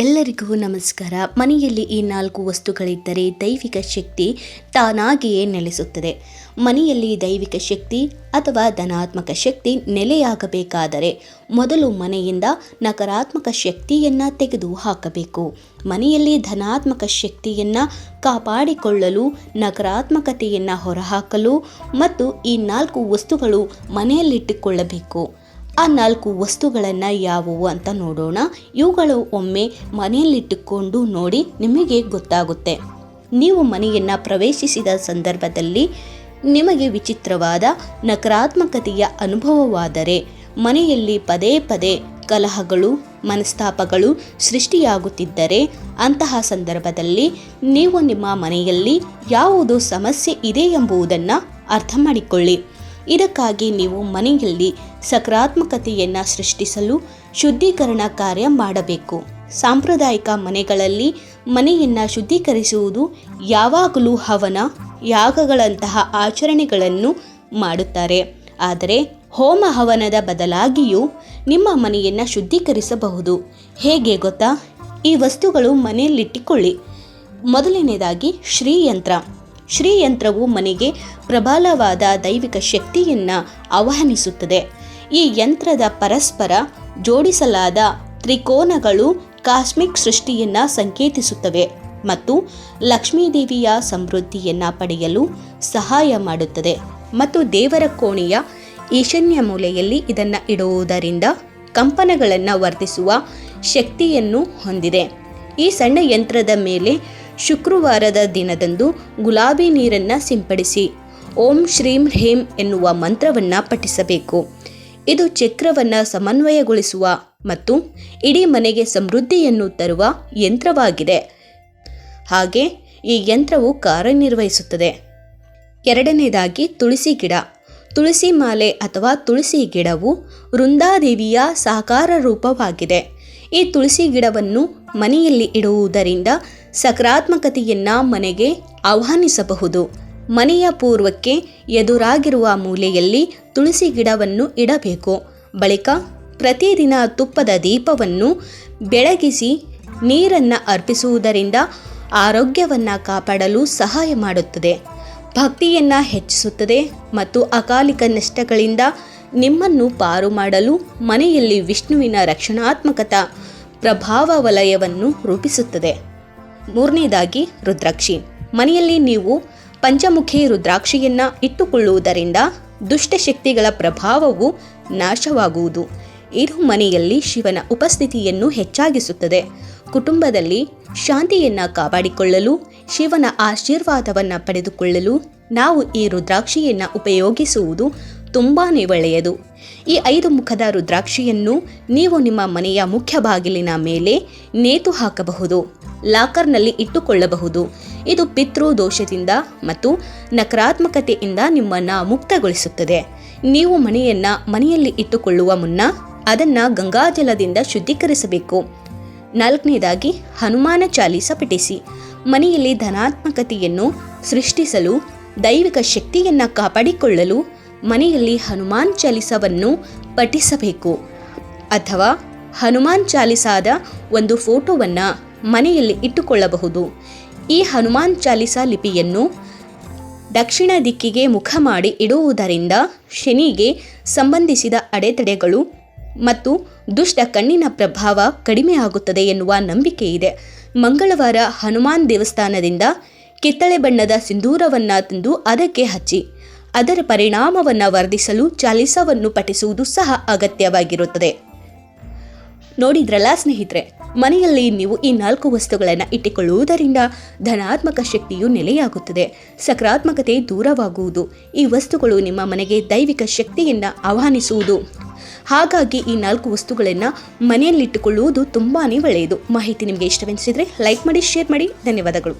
ಎಲ್ಲರಿಗೂ ನಮಸ್ಕಾರ. ಮನೆಯಲ್ಲಿ ಈ 4 ವಸ್ತುಗಳಿದ್ದರೆ ದೈವಿಕ ಶಕ್ತಿ ತಾನಾಗಿಯೇ ನೆಲೆಸುತ್ತದೆ. ಮನೆಯಲ್ಲಿ ದೈವಿಕ ಶಕ್ತಿ ಅಥವಾ ಧನಾತ್ಮಕ ಶಕ್ತಿ ನೆಲೆಯಾಗಬೇಕಾದರೆ ಮೊದಲು ಮನೆಯಿಂದ ನಕಾರಾತ್ಮಕ ಶಕ್ತಿಯನ್ನು ತೆಗೆದು ಹಾಕಬೇಕು. ಮನೆಯಲ್ಲಿ ಧನಾತ್ಮಕ ಶಕ್ತಿಯನ್ನು ಕಾಪಾಡಿಕೊಳ್ಳಲು, ನಕಾರಾತ್ಮಕತೆಯನ್ನು ಹೊರಹಾಕಲು ಮತ್ತು ಈ 4 ವಸ್ತುಗಳು ಮನೆಯಲ್ಲಿಟ್ಟುಕೊಳ್ಳಬೇಕು. ಆ 4 ವಸ್ತುಗಳನ್ನು ಯಾವುವು ಅಂತ ನೋಡೋಣ. ಇವುಗಳು ಒಮ್ಮೆ ಮನೆಯಲ್ಲಿಟ್ಟುಕೊಂಡು ನೋಡಿ, ನಿಮಗೆ ಗೊತ್ತಾಗುತ್ತೆ. ನೀವು ಮನೆಯನ್ನು ಪ್ರವೇಶಿಸಿದ ಸಂದರ್ಭದಲ್ಲಿ ನಿಮಗೆ ವಿಚಿತ್ರವಾದ ನಕಾರಾತ್ಮಕತೆಯ ಅನುಭವವಾದರೆ, ಮನೆಯಲ್ಲಿ ಪದೇ ಪದೇ ಕಲಹಗಳು, ಮನಸ್ತಾಪಗಳು ಸೃಷ್ಟಿಯಾಗುತ್ತಿದ್ದರೆ, ಅಂತಹ ಸಂದರ್ಭದಲ್ಲಿ ನೀವು ನಿಮ್ಮ ಮನೆಯಲ್ಲಿ ಯಾವುದೋ ಸಮಸ್ಯೆ ಇದೆ ಎಂಬುದನ್ನು ಅರ್ಥ ಮಾಡಿಕೊಳ್ಳಿ. ಇದಕ್ಕಾಗಿ ನೀವು ಮನೆಯಲ್ಲಿ ಸಕಾರಾತ್ಮಕತೆಯನ್ನು ಸೃಷ್ಟಿಸಲು ಶುದ್ಧೀಕರಣ ಕಾರ್ಯ ಮಾಡಬೇಕು. ಸಾಂಪ್ರದಾಯಿಕ ಮನೆಗಳಲ್ಲಿ ಮನೆಯನ್ನು ಶುದ್ಧೀಕರಿಸುವುದು ಯಾವಾಗಲೂ ಹವನ, ಯಾಗಗಳಂತಹ ಆಚರಣೆಗಳನ್ನು ಮಾಡುತ್ತಾರೆ. ಆದರೆ ಹೋಮ ಹವನದ ಬದಲಾಗಿಯೂ ನಿಮ್ಮ ಮನೆಯನ್ನು ಶುದ್ಧೀಕರಿಸಬಹುದು. ಹೇಗೆ ಗೊತ್ತಾ? ಈ ವಸ್ತುಗಳು ಮನೆಯಲ್ಲಿಟ್ಟುಕೊಳ್ಳಿ. ಮೊದಲನೇದಾಗಿ ಶ್ರೀಯಂತ್ರ. ಶ್ರೀಯಂತ್ರವು ಮನೆಗೆ ಪ್ರಬಲವಾದ ದೈವಿಕ ಶಕ್ತಿಯನ್ನು ಆಹ್ವಾನಿಸುತ್ತದೆ. ಈ ಯಂತ್ರದ ಪರಸ್ಪರ ಜೋಡಿಸಲಾದ ತ್ರಿಕೋನಗಳು ಕಾಸ್ಮಿಕ್ ಸೃಷ್ಟಿಯನ್ನು ಸಂಕೇತಿಸುತ್ತವೆ ಮತ್ತು ಲಕ್ಷ್ಮೀದೇವಿಯ ಸಮೃದ್ಧಿಯನ್ನು ಪಡೆಯಲು ಸಹಾಯ ಮಾಡುತ್ತದೆ. ಮತ್ತು ದೇವರ ಕೋಣೆಯ ಈಶಾನ್ಯ ಮೂಲೆಯಲ್ಲಿ ಇದನ್ನು ಇಡುವುದರಿಂದ ಕಂಪನಗಳನ್ನು ವರ್ಧಿಸುವ ಶಕ್ತಿಯನ್ನು ಹೊಂದಿದೆ. ಈ ಸಣ್ಣ ಯಂತ್ರದ ಮೇಲೆ ಶುಕ್ರವಾರದ ದಿನದಂದು ಗುಲಾಬಿ ನೀರನ್ನು ಸಿಂಪಡಿಸಿ ಓಂ ಶ್ರೀಂ ಹ್ರೀಂ ಎನ್ನುವ ಮಂತ್ರವನ್ನು ಪಠಿಸಬೇಕು. ಇದು ಚಕ್ರವನ್ನು ಸಮನ್ವಯಗೊಳಿಸುವ ಮತ್ತು ಇಡೀ ಮನೆಗೆ ಸಮೃದ್ಧಿಯನ್ನು ತರುವ ಯಂತ್ರವಾಗಿದೆ. ಹಾಗೆ ಈ ಯಂತ್ರವು ಕಾರ್ಯನಿರ್ವಹಿಸುತ್ತದೆ. ಎರಡನೇದಾಗಿ ತುಳಸಿ ಗಿಡ. ತುಳಸಿ ಮಾಲೆ ಅಥವಾ ತುಳಸಿ ಗಿಡವು ವೃಂದಾದೇವಿಯ ಸಾಕಾರ ರೂಪವಾಗಿದೆ. ಈ ತುಳಸಿ ಗಿಡವನ್ನು ಮನೆಯಲ್ಲಿ ಇಡುವುದರಿಂದ ಸಕಾರಾತ್ಮಕತೆಯನ್ನು ಮನೆಗೆ ಆಹ್ವಾನಿಸಬಹುದು. ಮನೆಯ ಪೂರ್ವಕ್ಕೆ ಎದುರಾಗಿರುವ ಮೂಲೆಯಲ್ಲಿ ತುಳಸಿ ಗಿಡವನ್ನು ಇಡಬೇಕು. ಬಳಿಕ ಪ್ರತಿದಿನ ತುಪ್ಪದ ದೀಪವನ್ನು ಬೆಳಗಿಸಿ ನೀರನ್ನು ಅರ್ಪಿಸುವುದರಿಂದ ಆರೋಗ್ಯವನ್ನು ಕಾಪಾಡಲು ಸಹಾಯ ಮಾಡುತ್ತದೆ, ಭಕ್ತಿಯನ್ನು ಹೆಚ್ಚಿಸುತ್ತದೆ ಮತ್ತು ಅಕಾಲಿಕ ನಷ್ಟಗಳಿಂದ ನಿಮ್ಮನ್ನು ಪಾರು ಮಾಡಲು ಮನೆಯಲ್ಲಿ ವಿಷ್ಣುವಿನ ರಕ್ಷಣಾತ್ಮಕತಾ ಪ್ರಭಾವ ವಲಯವನ್ನು ರೂಪಿಸುತ್ತದೆ. ಮೂರನೇದಾಗಿ ರುದ್ರಾಕ್ಷಿ. ಮನೆಯಲ್ಲಿ ನೀವು ಪಂಚಮುಖಿ ರುದ್ರಾಕ್ಷಿಯನ್ನು ಇಟ್ಟುಕೊಳ್ಳುವುದರಿಂದ ದುಷ್ಟಶಕ್ತಿಗಳ ಪ್ರಭಾವವು ನಾಶವಾಗುವುದು. ಇದು ಮನೆಯಲ್ಲಿ ಶಿವನ ಉಪಸ್ಥಿತಿಯನ್ನು ಹೆಚ್ಚಾಗಿಸುತ್ತದೆ. ಕುಟುಂಬದಲ್ಲಿ ಶಾಂತಿಯನ್ನು ಕಾಪಾಡಿಕೊಳ್ಳಲು, ಶಿವನ ಆಶೀರ್ವಾದವನ್ನು ಪಡೆದುಕೊಳ್ಳಲು ನಾವು ಈ ರುದ್ರಾಕ್ಷಿಯನ್ನು ಉಪಯೋಗಿಸುವುದು ತುಂಬಾ ಒಳ್ಳೆಯದು. ಈ 5 ಮುಖದ ರುದ್ರಾಕ್ಷಿಯನ್ನು ನೀವು ನಿಮ್ಮ ಮನೆಯ ಮುಖ್ಯ ಬಾಗಿಲಿನ ಮೇಲೆ ನೇತು ಹಾಕಬಹುದು, ಲಾಕರ್ನಲ್ಲಿ ಇಟ್ಟುಕೊಳ್ಳಬಹುದು. ಇದು ಪಿತೃ ದೋಷದಿಂದ ಮತ್ತು ನಕಾರಾತ್ಮಕತೆಯಿಂದ ನಿಮ್ಮನ್ನು ಮುಕ್ತಗೊಳಿಸುತ್ತದೆ. ನೀವು ಮನೆಯಲ್ಲಿ ಇಟ್ಟುಕೊಳ್ಳುವ ಮುನ್ನ ಅದನ್ನು ಗಂಗಾಜಲದಿಂದ ಶುದ್ಧೀಕರಿಸಬೇಕು. 4ನೇದಾಗಿ ಹನುಮಾನ ಚಾಲೀಸ ಪಠಿಸಿ. ಮನೆಯಲ್ಲಿ ಧನಾತ್ಮಕತೆಯನ್ನು ಸೃಷ್ಟಿಸಲು, ದೈವಿಕ ಶಕ್ತಿಯನ್ನು ಕಾಪಾಡಿಕೊಳ್ಳಲು ಮನೆಯಲ್ಲಿ ಹನುಮಾನ್ ಚಾಲೀಸವನ್ನು ಪಠಿಸಬೇಕು. ಅಥವಾ ಹನುಮಾನ್ ಚಾಲೀಸಾದ ಒಂದು ಫೋಟೋವನ್ನು ಮನೆಯಲ್ಲಿ ಇಟ್ಟುಕೊಳ್ಳಬಹುದು. ಈ ಹನುಮಾನ್ ಚಾಲೀಸ ಲಿಪಿಯನ್ನು ದಕ್ಷಿಣ ದಿಕ್ಕಿಗೆ ಮುಖ ಮಾಡಿ ಇಡುವುದರಿಂದ ಶನಿಗೆ ಸಂಬಂಧಿಸಿದ ಅಡೆತಡೆಗಳು ಮತ್ತು ದುಷ್ಟ ಕಣ್ಣಿನ ಪ್ರಭಾವ ಕಡಿಮೆಯಾಗುತ್ತದೆ ಎನ್ನುವ ನಂಬಿಕೆ ಇದೆ. ಮಂಗಳವಾರ ಹನುಮಾನ್ ದೇವಸ್ಥಾನದಿಂದ ಕಿತ್ತಳೆ ಬಣ್ಣದ ಸಿಂಧೂರವನ್ನು ತಂದು ಅದಕ್ಕೆ ಹಚ್ಚಿ ಅದರ ಪರಿಣಾಮವನ್ನು ವರ್ಧಿಸಲು ಚಾಲೀಸವನ್ನು ಪಠಿಸುವುದು ಸಹ ಅಗತ್ಯವಾಗಿರುತ್ತದೆ. ನೋಡಿದ್ರಲ್ಲ ಸ್ನೇಹಿತರೆ, ಮನೆಯಲ್ಲಿ ನೀವು ಈ 4 ವಸ್ತುಗಳನ್ನು ಇಟ್ಟುಕೊಳ್ಳುವುದರಿಂದ ಧನಾತ್ಮಕ ಶಕ್ತಿಯು ನೆಲೆಯಾಗುತ್ತದೆ, ಸಕಾರಾತ್ಮಕತೆ ದೂರವಾಗುವುದು. ಈ ವಸ್ತುಗಳು ನಿಮ್ಮ ಮನೆಗೆ ದೈವಿಕ ಶಕ್ತಿಯನ್ನು ಆಹ್ವಾನಿಸುವುದು. ಹಾಗಾಗಿ ಈ 4 ವಸ್ತುಗಳನ್ನು ಮನೆಯಲ್ಲಿಟ್ಟುಕೊಳ್ಳುವುದು ತುಂಬಾ ಒಳ್ಳೆಯದು. ಮಾಹಿತಿ ನಿಮಗೆ ಇಷ್ಟವೆನಿಸಿದರೆ ಲೈಕ್ ಮಾಡಿ, ಶೇರ್ ಮಾಡಿ. ಧನ್ಯವಾದಗಳು.